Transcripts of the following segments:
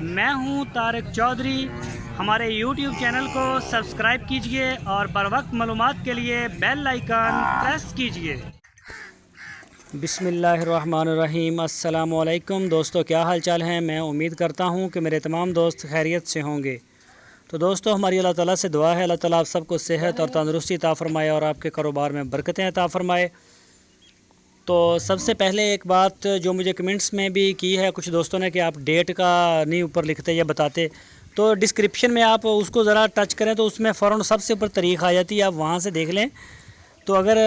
मैं हूं तारिक चौधरी। हमारे YouTube चैनल को सब्सक्राइब कीजिए और बर वक्त मालूमात के लिए बेल आइकन प्रेस कीजिए। बिस्मिल्लाहिर्रहमानिर्रहीम। अस्सलाम वालेकुम दोस्तों, क्या हाल चाल हैं। मैं उम्मीद करता हूं कि मेरे तमाम दोस्त खैरियत से होंगे। तो दोस्तों, हमारी अल्लाह ताला से दुआ है, अल्लाह ताला आप सबको सेहत और तंदुरुस्ती अता फ़रमाए और आपके कारोबार में बरकतें अता फ़रमाए। तो सबसे पहले एक बात जो मुझे कमेंट्स में भी की है कुछ दोस्तों ने कि आप डेट का नहीं ऊपर लिखते या बताते, तो डिस्क्रिप्शन में आप उसको ज़रा टच करें तो उसमें फ़ौरन सबसे ऊपर तारीख़ आ जाती है, आप वहाँ से देख लें। तो अगर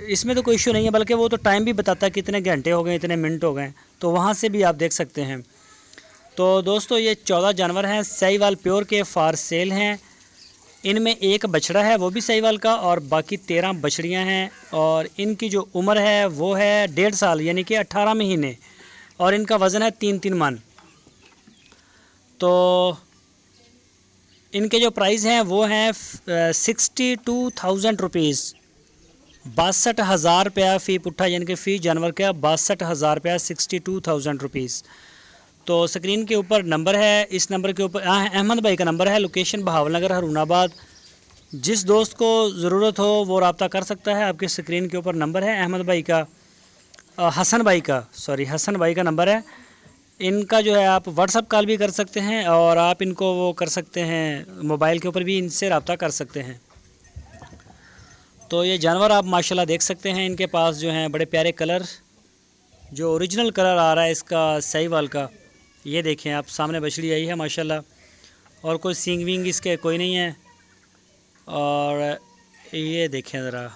इसमें तो कोई इशू नहीं है, बल्कि वो तो टाइम भी बताता है कितने घंटे हो गए, इतने मिनट हो गए, तो वहाँ से भी आप देख सकते हैं। तो दोस्तों, ये 14 जानवर हैं, साहिवाल प्योर के फॉर सेल हैं। इनमें एक बछड़ा है, वो भी साहिवाल का, और बाकी 13 बछड़ियां हैं। और इनकी जो उम्र है वो है 1.5 साल यानी कि 18 महीने, और इनका वज़न है 3-3 मन। तो इनके जो प्राइस हैं वो हैं 62,000 रुपीज़, 62,000 रुपया फ़ी पुट्ठा, यानी कि फ़ी जानवर का 62,000 रुपया, 62,000 रुपीज़। तो स्क्रीन के ऊपर नंबर है, इस नंबर के ऊपर अहमद भाई का नंबर है, लोकेशन बहावलनगर हरुणाबाद। जिस दोस्त को ज़रूरत हो वो रब्ता कर सकता है। आपके स्क्रीन के ऊपर नंबर है अहमद भाई का, हसन भाई का नंबर है। इनका जो है आप व्हाट्सअप कॉल भी कर सकते हैं, और आप इनको वो कर सकते हैं, मोबाइल के ऊपर भी इनसे रब्ता कर सकते हैं। तो ये जानवर आप माशाल्लाह देख सकते हैं, इनके पास जो हैं बड़े प्यारे कलर, जो ओरिजिनल कलर आ रहा है इसका साहिवाल का, ये देखें आप, सामने बछड़ी आई है माशाल्लाह, और कोई सींग विंग इसके कोई नहीं है। और ये देखें ज़रा,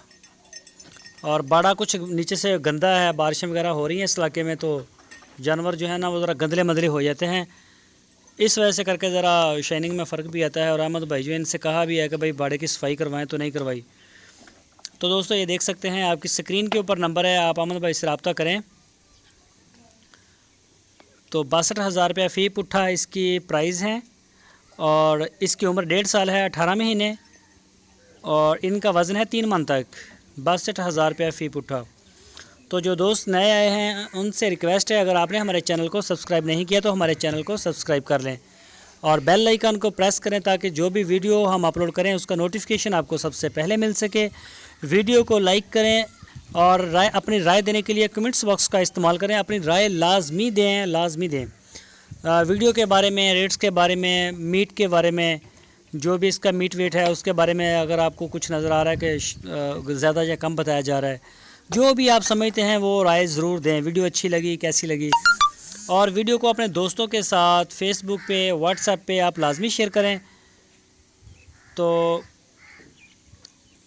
और बड़ा कुछ नीचे से गंदा है, बारिशें वगैरह हो रही हैं इस इलाके में, तो जानवर जो है ना वो ज़रा गंदले मंदले हो जाते हैं, इस वजह से करके ज़रा शाइनिंग में फ़र्क भी आता है। और अहमद भाई जो इनसे कहा भी है कि भाई बाड़े की सफाई करवाएं, तो नहीं करवाई। तो दोस्तों, ये देख सकते हैं, आपकी स्क्रीन के ऊपर नंबर है, आप अहमद भाई से रब्ता करें। तो 62,000 रुपया फ़ी पुट्ठा इसकी प्राइस है, और इसकी उम्र 1.5 साल है, 18 महीने, और इनका वज़न है 3 मन तक, 62,000 रुपया फ़ी पुट्ठा। तो जो दोस्त नए आए हैं उनसे रिक्वेस्ट है, अगर आपने हमारे चैनल को सब्सक्राइब नहीं किया तो हमारे चैनल को सब्सक्राइब कर लें, और बेल आइकन को प्रेस करें ताकि जो भी वीडियो हम अपलोड करें उसका नोटिफिकेशन आपको सबसे पहले मिल सके। वीडियो को लाइक करें, और अपनी राय देने के लिए कमेंट्स बॉक्स का इस्तेमाल करें, अपनी राय लाजमी दें वीडियो के बारे में, रेट्स के बारे में, मीट के बारे में, जो भी इसका मीट वेट है उसके बारे में। अगर आपको कुछ नज़र आ रहा है कि ज़्यादा या कम बताया जा रहा है, जो भी आप समझते हैं वो राय ज़रूर दें। वीडियो अच्छी लगी, कैसी लगी, और वीडियो को अपने दोस्तों के साथ फेसबुक पे, व्हाट्सएप पे आप लाजमी शेयर करें। तो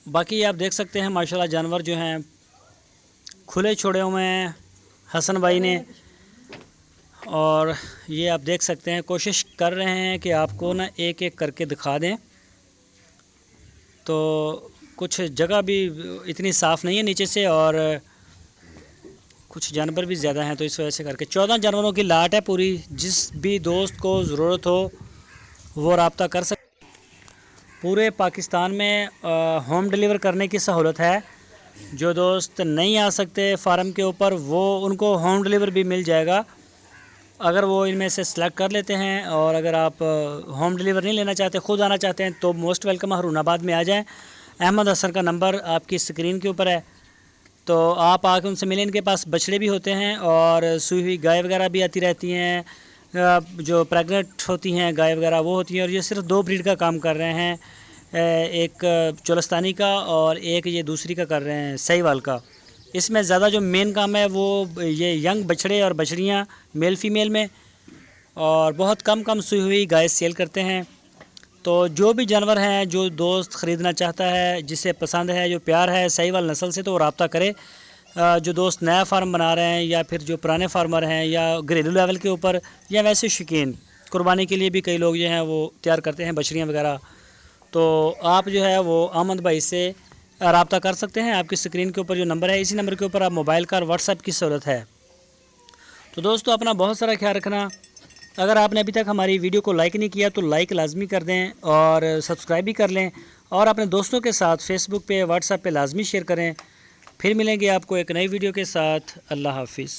बाकी आप देख सकते हैं माशाल्लाह जानवर जो हैं खुले छोड़े हुए हैं हसन भाई ने, और ये आप देख सकते हैं, कोशिश कर रहे हैं कि आपको ना एक एक करके दिखा दें। तो कुछ जगह भी इतनी साफ़ नहीं है नीचे से, और कुछ जानवर भी ज़्यादा हैं, तो इस वजह से करके 14 जानवरों की लाट है पूरी। जिस भी दोस्त को ज़रूरत हो वो रब्ता कर सकते। पूरे पाकिस्तान में होम डिलीवर करने की सहूलत है। जो दोस्त नहीं आ सकते फार्म के ऊपर, वो उनको होम डिलीवर भी मिल जाएगा अगर वो इनमें से सेलेक्ट कर लेते हैं। और अगर आप होम डिलीवर नहीं लेना चाहते, ख़ुद आना चाहते हैं, तो मोस्ट वेलकम, हरुणाबाद में आ जाएं। अहमद हसन का नंबर आपकी स्क्रीन के ऊपर है, तो आप आके उनसे मिलें। इनके पास बछड़े भी होते हैं, और सूई हुई गाय वगैरह भी आती रहती हैं, जो प्रेग्नेंट होती हैं गाय वगैरह वो होती हैं। और ये सिर्फ 2 ब्रीड का काम कर रहे हैं, एक चोलस्तानी का और एक ये दूसरी का कर रहे हैं, साहिवाल का। इसमें ज़्यादा जो मेन काम है वो ये यंग बछड़े और बछड़ियाँ मेल फीमेल में, और बहुत कम सूई हुई गाय सेल करते हैं। तो जो भी जानवर हैं, जो दोस्त ख़रीदना चाहता है, जिसे पसंद है, जो प्यार है साहिवाल नस्ल से, तो वो रब्ता करे। जो दोस्त नया फार्म बना रहे हैं, या फिर जो पुराने फार्मर हैं, या घरेलू लेवल के ऊपर, या वैसे शौकीन, कुर्बानी के लिए भी कई लोग जो हैं वो तैयार करते हैं बछड़ियाँ वगैरह, तो आप जो है वो अहमद भाई से रब्ता कर सकते हैं। आपकी स्क्रीन के ऊपर जो नंबर है, इसी नंबर के ऊपर आप मोबाइल का और व्हाट्सएप की सहूलत है। तो दोस्तों, अपना बहुत सारा ख्याल रखना। अगर आपने अभी तक हमारी वीडियो को लाइक नहीं किया तो लाइक लाजमी कर दें, और सब्सक्राइब भी कर लें, और अपने दोस्तों के साथ फेसबुक पे, व्हाट्सएप पे लाजमी शेयर करें। फिर मिलेंगे आपको एक नई वीडियो के साथ। अल्लाह हाफिज़।